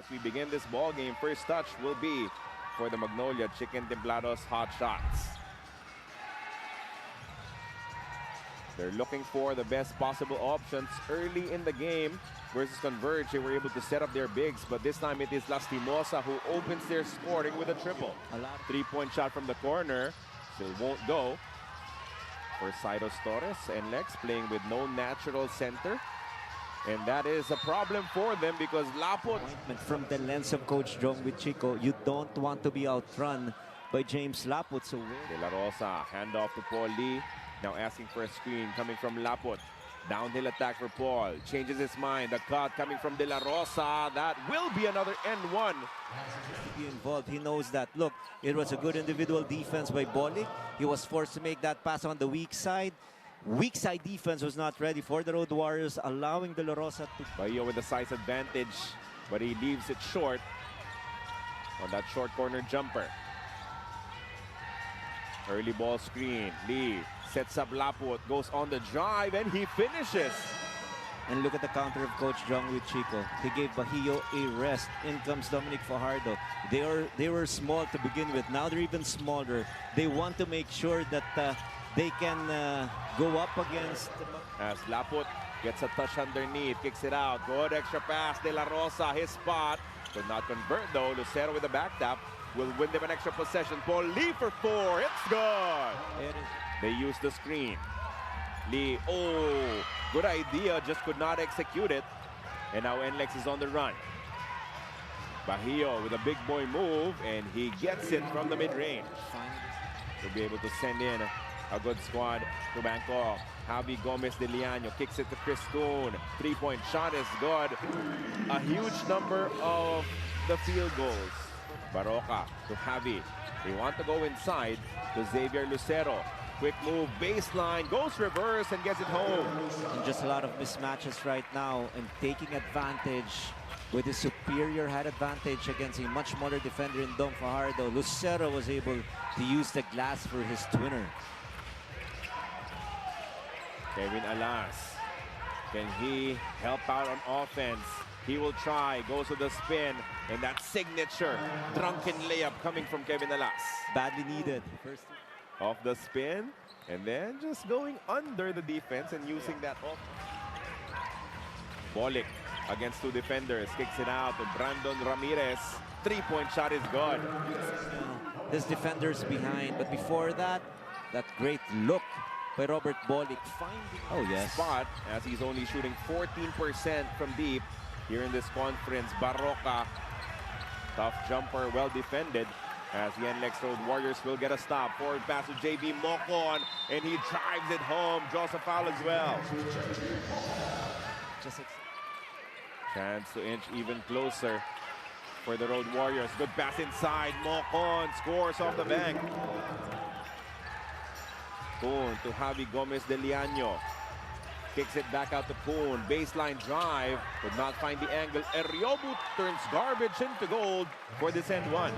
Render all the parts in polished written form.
as we begin this ball game. First touch will be for the Magnolia Chicken Timplados Hotshots. They're looking for the best possible options early in the game versus Converge. They were able to set up their bigs, but this time it is Lastimosa who opens their scoring with a triple. Three-point shot from the corner, still won't go. For Cyrus Torres, NLEX playing with no natural center. And that is a problem for them because Lapot... From the lens of Coach Jong with Chico, you don't want to be outrun by James Lapot. So De La Rosa, handoff to Paul Lee. Now asking for a screen coming from Lapot. Downhill attack for Paul. Changes his mind. The cut coming from De La Rosa. That will be another N1. Be involved. He knows that. Look, it was a good individual defense by Bolick. He was forced to make that pass on the weak side. Weak side defense was not ready for the Road Warriors, allowing De La Rosa to... Bahio with the size advantage, but he leaves it short on that short corner jumper. Early ball screen. Lee sets up Lapot, goes on the drive, and he finishes. And look at the counter of Coach Jong with Chico. He gave Bahio a rest. In comes Dominic Fajardo. They were small to begin with. Now they're even smaller. They want to make sure that they can go up against... As Lapot gets a touch underneath, kicks it out. Good extra pass. De La Rosa, his spot. Could not convert though. Lucero with the back tap will win them an extra possession. Paul Lee for 4. It's good. They use the screen. Lee, oh, good idea, just could not execute it. And now NLEX is on the run. Bahio with a big boy move, and he gets it from the mid-range. To be able to send in a good squad to Bangkok. Javi Gomez de Liano kicks it to Chris Kuhn. Three-point shot is good. A huge number of the field goals. Baroka to Javi. They want to go inside to Xavier Lucero. Quick move, baseline, goes reverse and gets it home. And just a lot of mismatches right now and taking advantage with his superior height advantage against a much smaller defender in Dom Fajardo. Lucero was able to use the glass for his twinner. Kevin Alas, can he help out on offense? He will try, goes to the spin, and that signature drunken layup coming from Kevin Alas. Badly needed. First off the spin, and then just going under the defense and using that off. Bolick against two defenders, kicks it out to Brandon Ramirez. Three-point shot is good. His defenders behind, but before that, that great look by Robert Bolick finding spot as he's only shooting 14% from deep here in this conference. Baroka, tough jumper, well defended. As the NLEX Road Warriors will get a stop. Forward pass to JV Mocon, and he drives it home. Draws a foul as well. Chance to inch even closer for the Road Warriors. Good pass inside. Mocon scores off the bank. Kuhn to Javi Gomez de Liano. Kicks it back out to Kuhn. Baseline drive. Could not find the angle. Eriobu turns garbage into gold for this N1.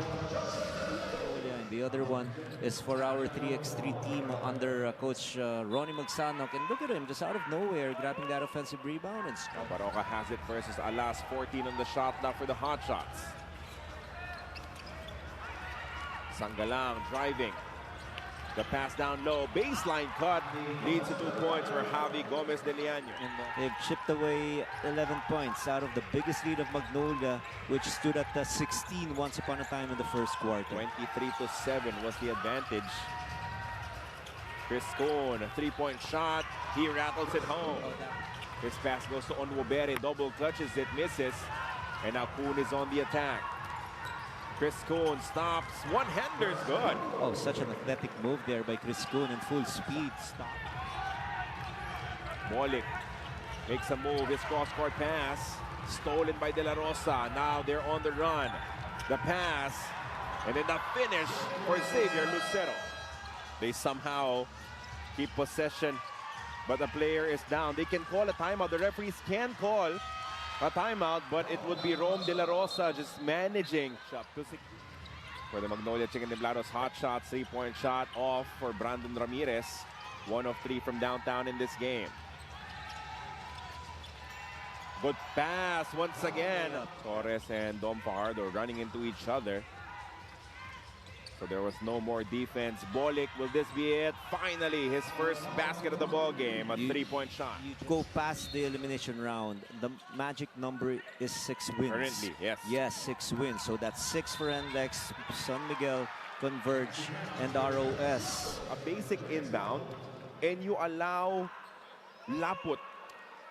The other one is for our 3x3 team under Coach Ronnie Magsanok. And look at him, just out of nowhere, grabbing that offensive rebound. And Baroka has it versus Alas. 14 on the shot clock for the Hotshots. Sangalang driving. The pass down low, baseline cut, leads to 2 points for Javi Gomez de Liano. And they've chipped away 11 points out of the biggest lead of Magnolia, which stood at 16 once upon a time in the first quarter. 23-7 was the advantage. Chris Kuhn, a three-point shot, he rattles it home. His pass goes to Onwobere, double clutches it, misses, and now Kuhn is on the attack. Chris Kuhn stops, one-hander's good. Oh, such an athletic move there by Chris Kuhn in full speed. Stop. Bolick makes a move, his cross-court pass, stolen by De La Rosa. Now they're on the run. The pass, and then the finish for Xavier Lucero. They somehow keep possession, but the player is down. They can call a timeout. The referees can call a timeout, but it would be Rome De La Rosa just managing. For the Magnolia Chicken Timplados Hotshots, three-point shot off for Brandon Ramirez. 1 of 3 from downtown in this game. Good pass once again. Torres and Dom Fajardo running into each other. So there was no more defense. Bolick, will this be it? Finally, his first basket of the ball game, a three-point shot. You go past the elimination round. The magic number is 6 wins. Currently, yes. Yes, 6 wins. So that's 6 for NLEX, San Miguel, Converge, and ROS. A basic inbound, and you allow Laput,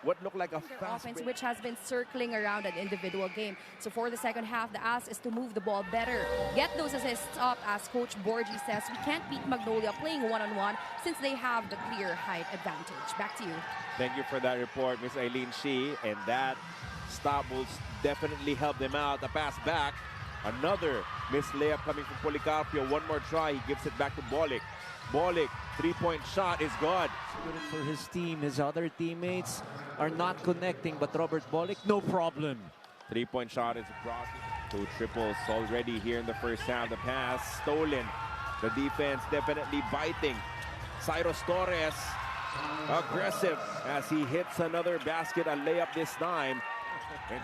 what looked like a fast offense, break. which has been circling around an individual game. So for the second half, the ask is to move the ball better. Get those assists up, as Coach Borgi says. We can't beat Magnolia playing one-on-one since they have the clear height advantage. Back to you. Thank you for that report, Miss Eileen Shi. And that stop will definitely help them out. The pass back. Another missed layup coming from Policarpio. One more try. He gives it back to Bolick. Bolick, three-point shot is good. Good for his team. His other teammates are not connecting, but Robert Bolick, no problem. Three-point shot is brought. 2 triples already here in the first half. The pass stolen. The defense definitely biting. Cyrus Torres aggressive as he hits another basket, a layup this time. And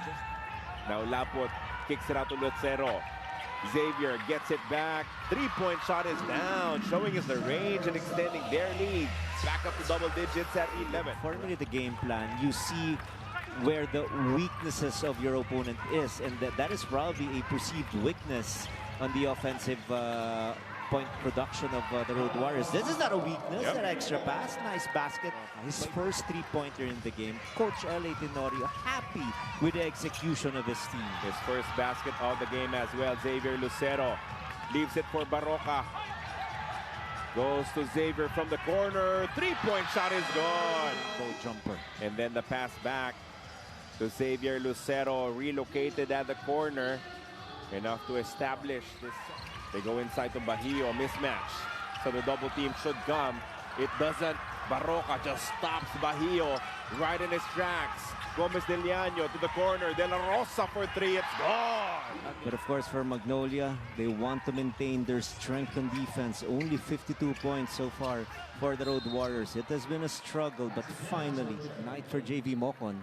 now Laput kicks it out to Lucero. Xavier gets it back. Three-point shot is down, showing us the range and extending their lead. Back up to double digits at 11. Formulate the game plan. You see where the weaknesses of your opponent is, and that is probably a perceived weakness on the offensive point production of the Road Warriors. This is not a weakness. Yep. That extra pass, nice basket. His first three-pointer in the game. Coach L.A. Tenorio happy with the execution of his team. His first basket of the game as well. Xavier Lucero leaves it for Barroca. Goes to Xavier from the corner. Three-point shot is good. Goal jumper. And then the pass back to Xavier Lucero, relocated at the corner. Enough to establish this. They go inside to Bahio, mismatch. So the double team should come. It doesn't. Barroca just stops Bahio right in his tracks. Gomez De Liano to the corner. De La Rosa for three. It's gone. But of course, for Magnolia, they want to maintain their strength on defense. Only 52 points so far for the Road Warriors. It has been a struggle, but finally, night for JV Mocon.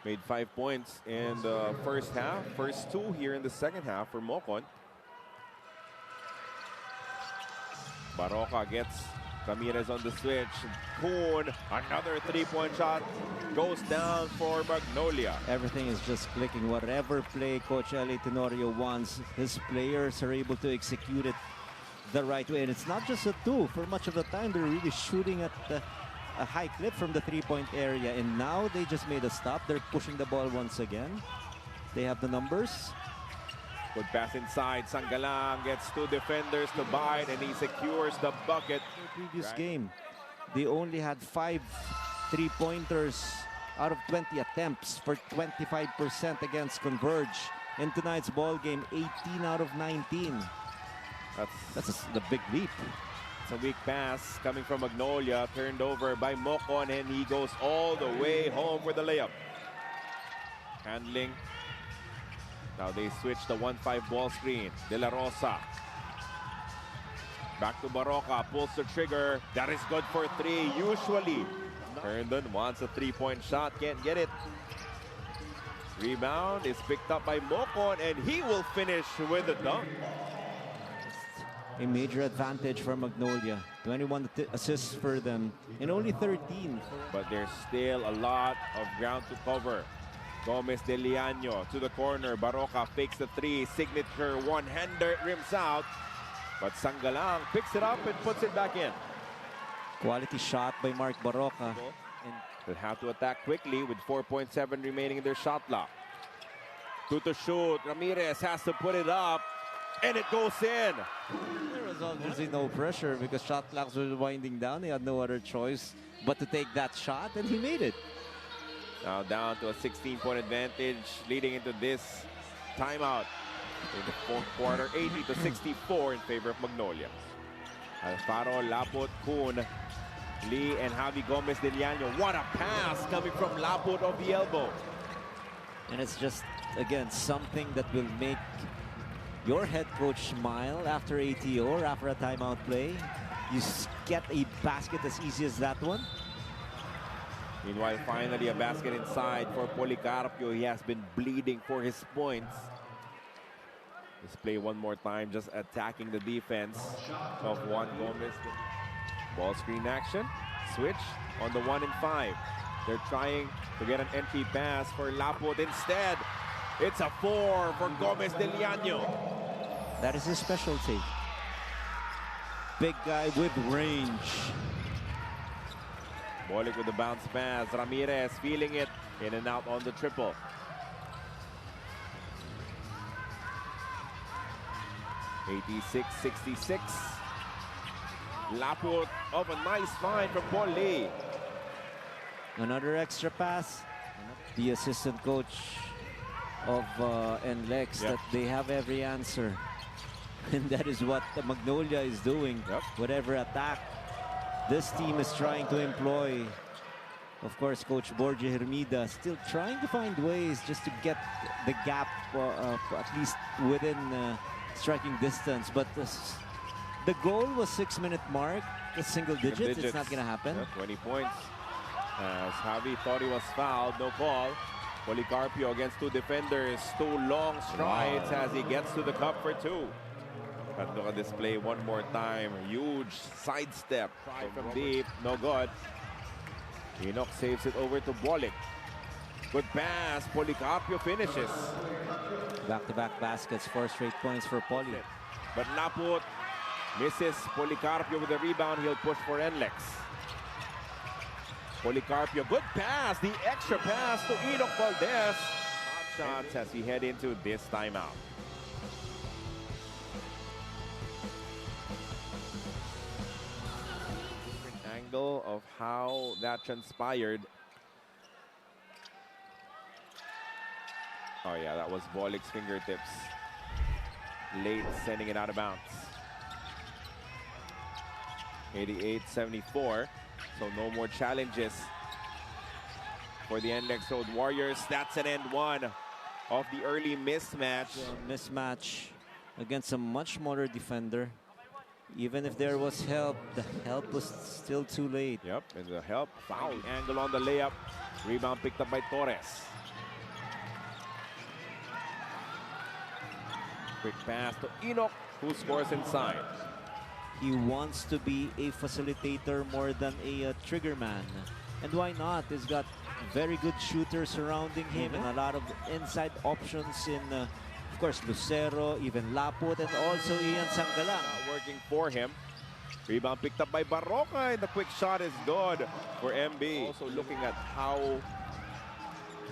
Made 5 points in the first half. First 2 here in the second half for Mocon. Barroca gets Ramirez on the switch. Kuhn, another three-point shot, goes down for Magnolia. Everything is just clicking. Whatever play Coach L.A. Tenorio wants, his players are able to execute it the right way. And it's not just a two. For much of the time, they're really shooting at a high clip from the three-point area. And now they just made a stop. They're pushing the ball once again. They have the numbers. Good pass inside. Sangalang gets 2 defenders to bite, and he secures the bucket. The previous game, they only had 5 three-pointers out of 20 attempts for 25% against Converge. In tonight's ball game, 18 out of 19. That's the big leap. It's a weak pass coming from Magnolia, turned over by Mocon, and he goes all the way home for the layup. Handling. Now they switch the 1-5 ball screen. De La Rosa. Back to Barroca, pulls the trigger. That is good for 3, usually. Herndon wants a 3-point shot, can't get it. Rebound is picked up by Mocon, and he will finish with a dunk. A major advantage for Magnolia. 21 assists for them, and only 13. But there's still a lot of ground to cover. Gomez De Liano to the corner. Barroca fakes the 3. Signature one-hander, rims out. But Sangalang picks it up and puts it back in. Quality shot by Mark Barroca. They'll have to attack quickly with 4.7 remaining in their shot clock. 2 to shoot. Ramirez has to put it up. And it goes in. There was obviously no pressure because shot clocks were winding down. He had no other choice but to take that shot, and he made it. Now down to a 16-point advantage, leading into this timeout in the fourth quarter, 80-64 in favor of Magnolia. Alfaro, Laput, Kuhn, Lee, and Javi Gomez De Liano. What a pass coming from Laput off the elbow. And it's just, again, something that will make your head coach smile after ATO or after a timeout play. You get a basket as easy as that one. Meanwhile, finally a basket inside for Policarpio. He has been bleeding for his points. Let's play one more time, just attacking the defense of Juan Gomez. Ball screen action, switch on the 1 and 5. They're trying to get an entry pass for Laput. Instead, it's a 4 for Gomez de Liano. That is his specialty. Big guy with range. Bolick with the bounce pass. Ramirez feeling it. In and out on the triple. (86-66). Laput of a nice find from Paul Lee. Another extra pass. The assistant coach of NLEX, that they have every answer. And that is what the Magnolia is doing. Whatever attack this team is trying to employ. Of course, Coach Borja Hermida still trying to find ways just to get the gap at least within striking distance. But the goal was 6-minute mark. The single digits. It's not going to happen. 20 points. As Javi thought he was fouled, no call. Policarpio against 2 defenders. 2 long strides as he gets to the cup for 2. But look at this play one more time. Huge sidestep. Try from deep. No good. Enoch saves it over to Bolick. Good pass. Policarpio finishes. Back-to-back baskets. 4 straight points for Poli. But Laput misses Policarpio with the rebound. He'll push for NLEX. Policarpio. Good pass. The extra pass to Enoch Valdez. Shots as we head into this timeout. Angle of how that transpired. Oh yeah, that was Bolick's fingertips. Late sending it out of bounds. 88-74. So no more challenges for the NLEX Road Warriors. That's an end one of the early mismatch. Mismatch against a much smaller defender. Even if there was help, the help was still too late. Yep, and the help. Foul. Angle on the layup. Rebound picked up by Torres. Quick pass to Enoch, who scores inside. He wants to be a facilitator more than a trigger man. And why not? He's got very good shooters surrounding him and a lot of inside options in, of course, Lucero, even Laput, and also Ian Sangalang. Working for him. Rebound picked up by Barroca, and the quick shot is good for MB. Also looking at how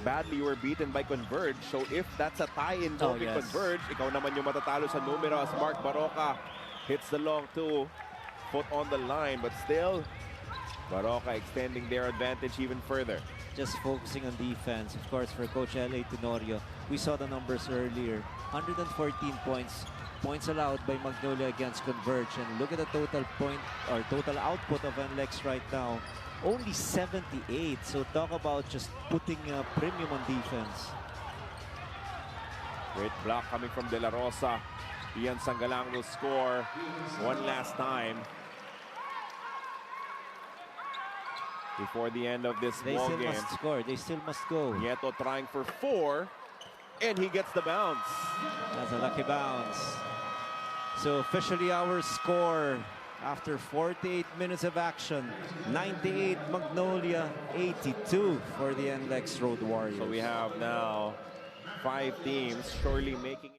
badly you were beaten by Converge. So if that's a tie in Converge, ikaw naman yung matatalo sa numero as Mark Barroca hits the long 2, foot on the line, but still Barroca extending their advantage even further. Just focusing on defense. Of course, for Coach L.A. Tenorio, we saw the numbers earlier. 114 points allowed by Magnolia against Converge. And look at the total point or total output of NLEX right now. Only 78. So talk about just putting a premium on defense. Great block coming from De La Rosa. Ian Sangalang will score one last time before the end of this ball game. They still must score. They still must go. Nieto trying for 4, and he gets the bounce. That's a lucky bounce. So officially our score after 48 minutes of action, 98 Magnolia, 82 for the NLEX Road Warriors. So we have now 5 teams surely making